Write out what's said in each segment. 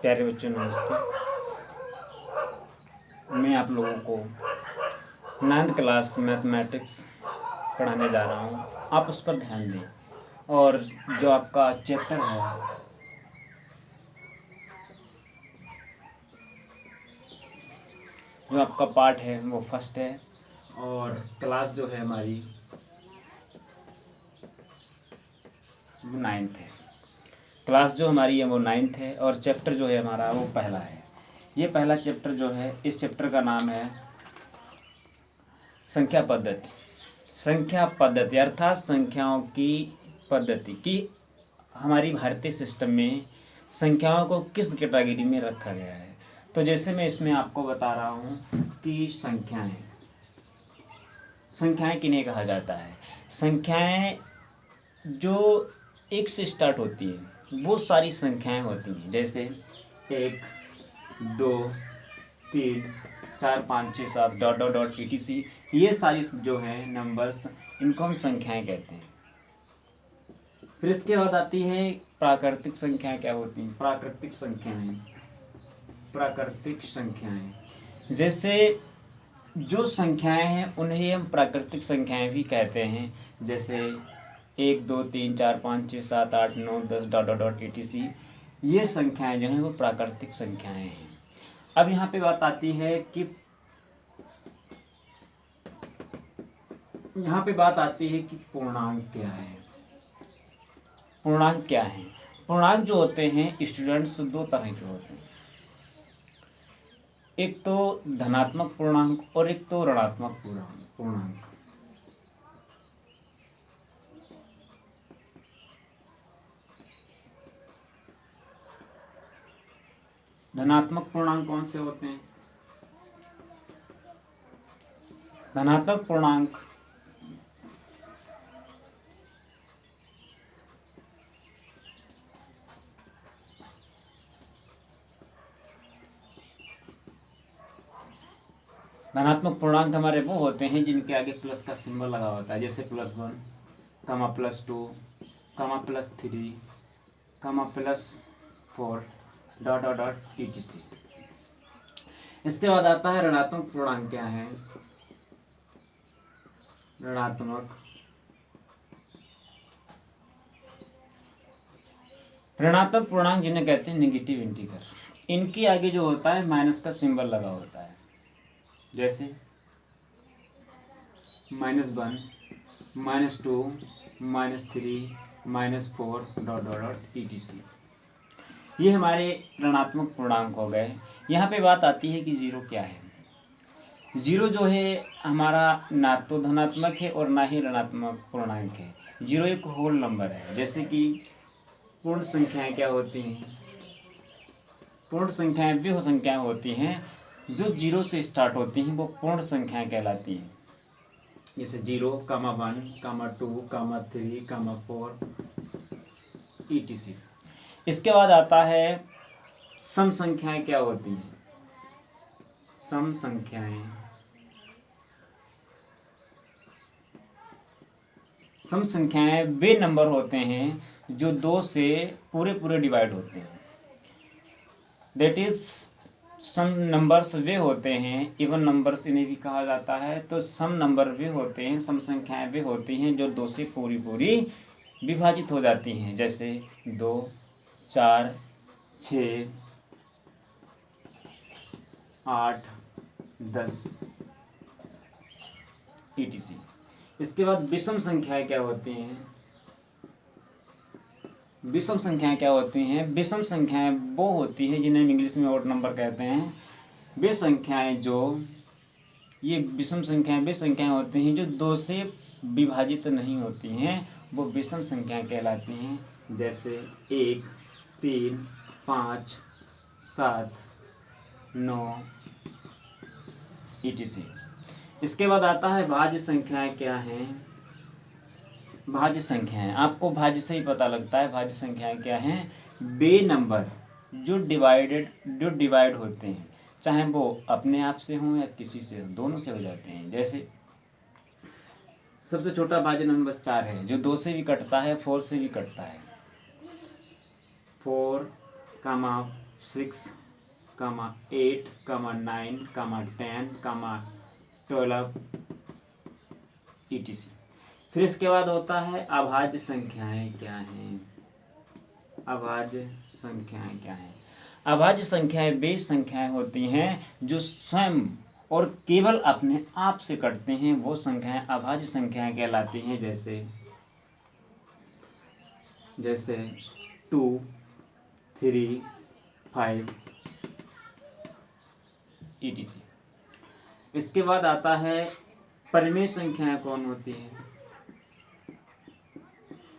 प्यारे बच्चों नमस्ते। मैं आप लोगों को 9th क्लास मैथमेटिक्स पढ़ाने जा रहा हूँ। आप उस पर ध्यान दें और जो आपका चैप्टर है जो आपका पार्ट है वो फर्स्ट है और क्लास जो है हमारी वो 9th है। क्लास जो हमारी है वो 9th है और चैप्टर जो है हमारा वो पहला है। ये पहला चैप्टर जो है, इस चैप्टर का नाम है संख्या पद्धति। संख्या पद्धति अर्थात संख्याओं की पद्धति की हमारी भारतीय सिस्टम में संख्याओं को किस कैटेगरी में रखा गया है। तो जैसे मैं इसमें आपको बता रहा हूँ कि संख्याएं किन्हें कहा जाता है। संख्याएं जो एक से स्टार्ट होती है वो सारी संख्याएं होती हैं, जैसे 1, 2, 3, 4, 5, 6, 7 डॉट डॉट डॉट etc। ये सारी जो है नंबर्स, इनको हम संख्याएं कहते हैं। फिर इसके बाद आती है प्राकृतिक संख्याएं। क्या होती हैं प्राकृतिक संख्याएं? जैसे जो संख्याएं हैं उन्हें हम प्राकृतिक संख्याएं भी कहते हैं, जैसे 1, 2, 3, 4, 5, 6, 7, 8, 9, 10 डॉट डॉट डॉट etc। ये संख्याएं जो हैं वो प्राकृतिक संख्याएं हैं। अब यहाँ पे बात आती है कि पूर्णांक क्या है। पूर्णांक जो होते हैं स्टूडेंट्स, दो तरह के होते हैं। एक तो धनात्मक पूर्णांक और एक तो ऋणात्मक पूर्णांक। धनात्मक पूर्णांक कौन से होते हैं? धनात्मक पूर्णांक हमारे वो होते हैं जिनके आगे प्लस का सिंबल लगा होता है, जैसे +1, +2, +3, +4 डॉट डॉट डॉट etc। इसके बाद आता है ऋणात्मक पूर्णांक। क्या है ऋणात्मक पूर्णांक जिन्हें कहते हैं नेगेटिव इंटीजर। इनके आगे जो होता है माइनस का सिंबल लगा होता है, जैसे -1, -2, -3, -4 डॉट डॉट डॉट etc। ये हमारे ऋणात्मक पूर्णांक हो गए। यहाँ पे बात आती है कि जीरो क्या है। जीरो जो है हमारा ना तो धनात्मक है और ना ही ऋणात्मक पूर्णांक है। जीरो एक होल नंबर है। जैसे कि पूर्ण संख्याएं क्या होती हैं? पूर्ण संख्याएं वे संख्याएं होती हैं जो जीरो से स्टार्ट होती हैं, वो पूर्ण संख्याएं कहलाती हैं। जैसे 0, 1, 2, 3, 4 etc। इसके बाद आता है सम संख्याएं। क्या होती हैं सम संख्याएं? सम संख्याएं वे नंबर होते हैं जो 2 से पूरे डिवाइड होते हैं। दैट इज सम नंबर्स वे होते हैं, इवन नंबर्स इन्हें भी कहा जाता है। तो सम नंबर वे होते हैं, सम संख्याएं वे होती हैं जो 2 से पूरी विभाजित हो जाती हैं, जैसे 2, 4, 6, 8, 10 etc। इसके बाद विषम संख्याएं क्या होती हैं? विषम संख्याएं वो होती हैं जिन्हें इंग्लिश में ऑड नंबर कहते हैं। वे संख्याएं विषम संख्याएं वे संख्याएं होती हैं जो 2 से विभाजित नहीं होती हैं, वो विषम संख्याएं कहलाती हैं, जैसे 1, 3, 5, 7, 9 etc। इसके बाद आता है भाज्य संख्याएं। क्या हैं भाज्य संख्याएं? आपको भाज्य से ही पता लगता है भाज्य संख्याएं क्या हैं। वे नंबर जो डिवाइड होते हैं, चाहे वो अपने आप से हों या किसी से, दोनों से हो जाते हैं। जैसे सबसे छोटा भाज्य नंबर 4 है, जो 2 से भी कटता है, 4 से भी कटता है। 4, 6, 8, 9, 10, 12 etc। फिर इसके बाद होता है अभाज्य संख्याएं क्या हैं। अभाज्य संख्याएं क्या हैं? अभाज्य संख्याएं वे संख्याएं होती हैं जो स्वयं और केवल अपने आप से कटते हैं, वो संख्याएं अभाज्य संख्याएं कहलाती हैं। जैसे 2, 3, 5 etc। इसके बाद आता है परिमेय संख्याएं कौन होती हैं?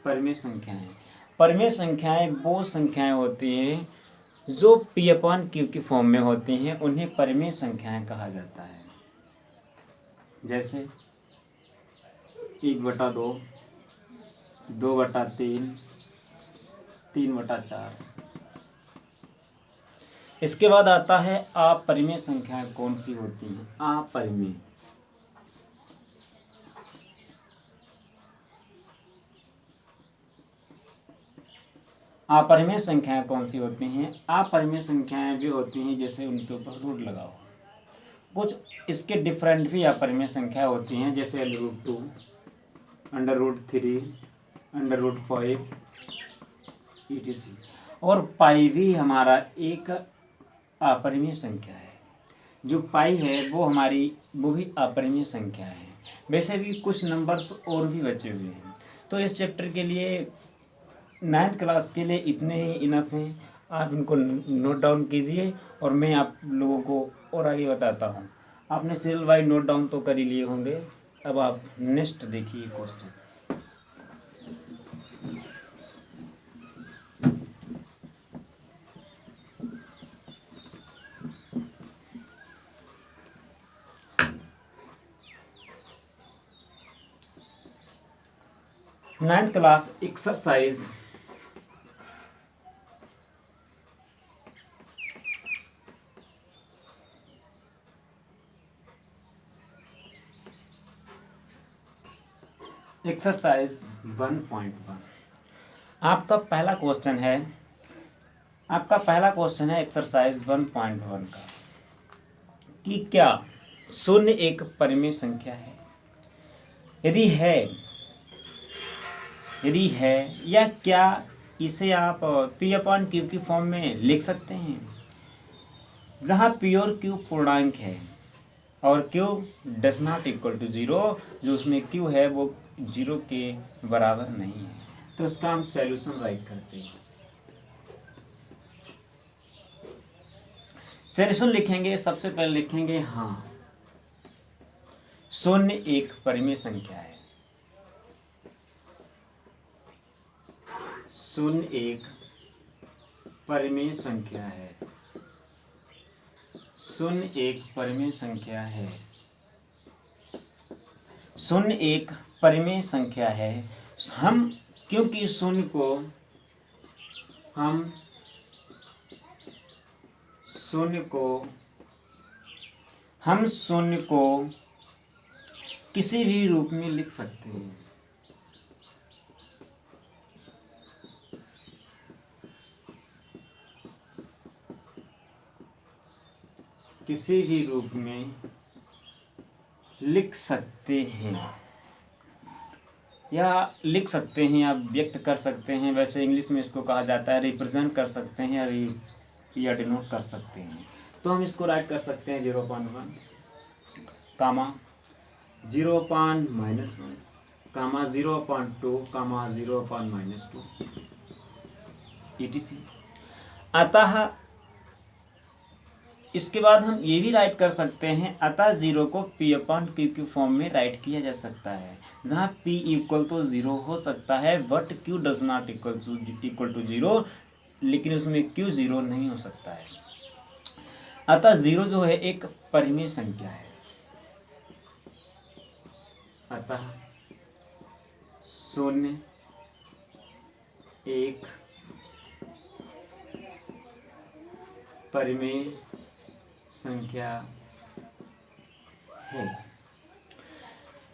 परिमेय संख्याएं वो संख्याएं होती हैं जो P/Q की फॉर्म में होती हैं, उन्हें परिमेय संख्याएं कहा जाता है। जैसे 1/2, 2/3, 3/4। इसके बाद आता है अपरिमेय संख्याएं कौन सी होती हैं? अपरिमेय अपरिमेय संख्याएं कौन सी होती हैं? अपरिमेय संख्याएं भी होती हैं जैसे उनके ऊपर रूट लगाओ। कुछ इसके डिफरेंट भी अपरिमेय संख्या होती हैं, जैसे √2, √3, √5 etc। और पाई भी हमारा एक अपरिमेय संख्या है। जो पाई है वो भी अपरिमेय संख्या है। वैसे भी कुछ नंबर्स और भी बचे हुए हैं। तो इस चैप्टर के लिए 9th क्लास के लिए इतने ही इनफ हैं। आप इनको नोट डाउन कीजिए और मैं आप लोगों को और आगे बताता हूँ। आपने सीरियल वाइज नोट डाउन तो कर ही लिए होंगे। अब आप नेक्स्ट देखिए question. Ninth class exercise exercise 1.1। आपका पहला क्वेश्चन है एक्सरसाइज 1.1 का कि क्या 0 एक परिमेय संख्या है? यदि है या क्या इसे आप P/Q की फॉर्म में लिख सकते हैं, जहाँ P और Q पूर्णांक है और Q does not equal to 0, जो उसमें Q है वो 0 के बराबर नहीं है। तो इसका हम सॉल्यूशन राइट करते हैं। सॉल्यूशन लिखेंगे, सबसे पहले लिखेंगे 0 एक परिमेय संख्या है। 0 एक परिमेय संख्या है। 0 एक परिमेय संख्या है। 0 एक परिमेय संख्या है। हम क्योंकि 0 को किसी भी रूप में लिख सकते हैं। किसी भी रूप में लिख सकते हैं या व्यक्त कर सकते हैं। वैसे इंग्लिश में इसको कहा जाता है रिप्रेजेंट कर सकते हैं या डिनोट कर सकते हैं। तो हम इसको राइट कर सकते हैं 0.1, 0.-1, 0.2, 0.-2 etc। अतः इसके बाद हम ये भी राइट कर सकते हैं, अतः 0 को P/Q की फॉर्म में राइट किया जा सकता है, जहाँ P इक्वल तो 0 हो सकता है but Q does not equal to 0, लेकिन उसमें Q 0 नहीं हो सकता है। अतः 0 जो है एक परिमेय संख्या है। अतः 0 एक परिमेय संख्या है।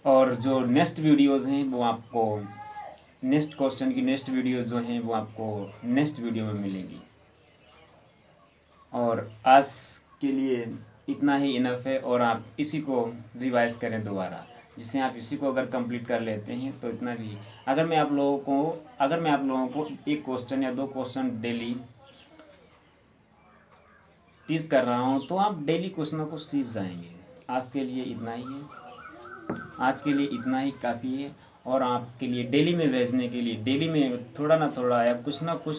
और जो नेक्स्ट वीडियोस हैं वो आपको नेक्स्ट क्वेश्चन की नेक्स्ट वीडियोस जो हैं वो आपको नेक्स्ट वीडियो में मिलेंगी। और आज के लिए इतना ही इनफ है, और आप इसी को रिवाइज करें दोबारा, जिससे आप इसी को अगर कंप्लीट कर लेते हैं तो इतना भी। अगर मैं आप लोगों को एक क्वेश्चन या 2 क्वेश्चन डेली टीच कर रहा हूँ तो आप डेली कुछ ना कुछ सीख जाएंगे। आज के लिए इतना ही है, आज के लिए इतना ही काफ़ी है। और आपके लिए डेली में भेजने के लिए डेली में थोड़ा ना थोड़ा या कुछ ना कुछ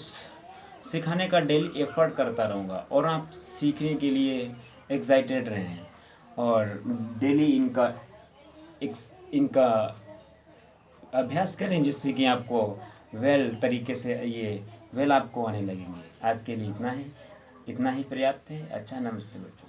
सिखाने का डेली एफर्ट करता रहूँगा, और आप सीखने के लिए एक्साइटेड रहें, और डेली इनका अभ्यास करें, जिससे कि आपको वेल तरीके से ये वेल आपको आने लगेंगे। आज के लिए इतना ही पर्याप्त है। अच्छा, नमस्ते बच्चों।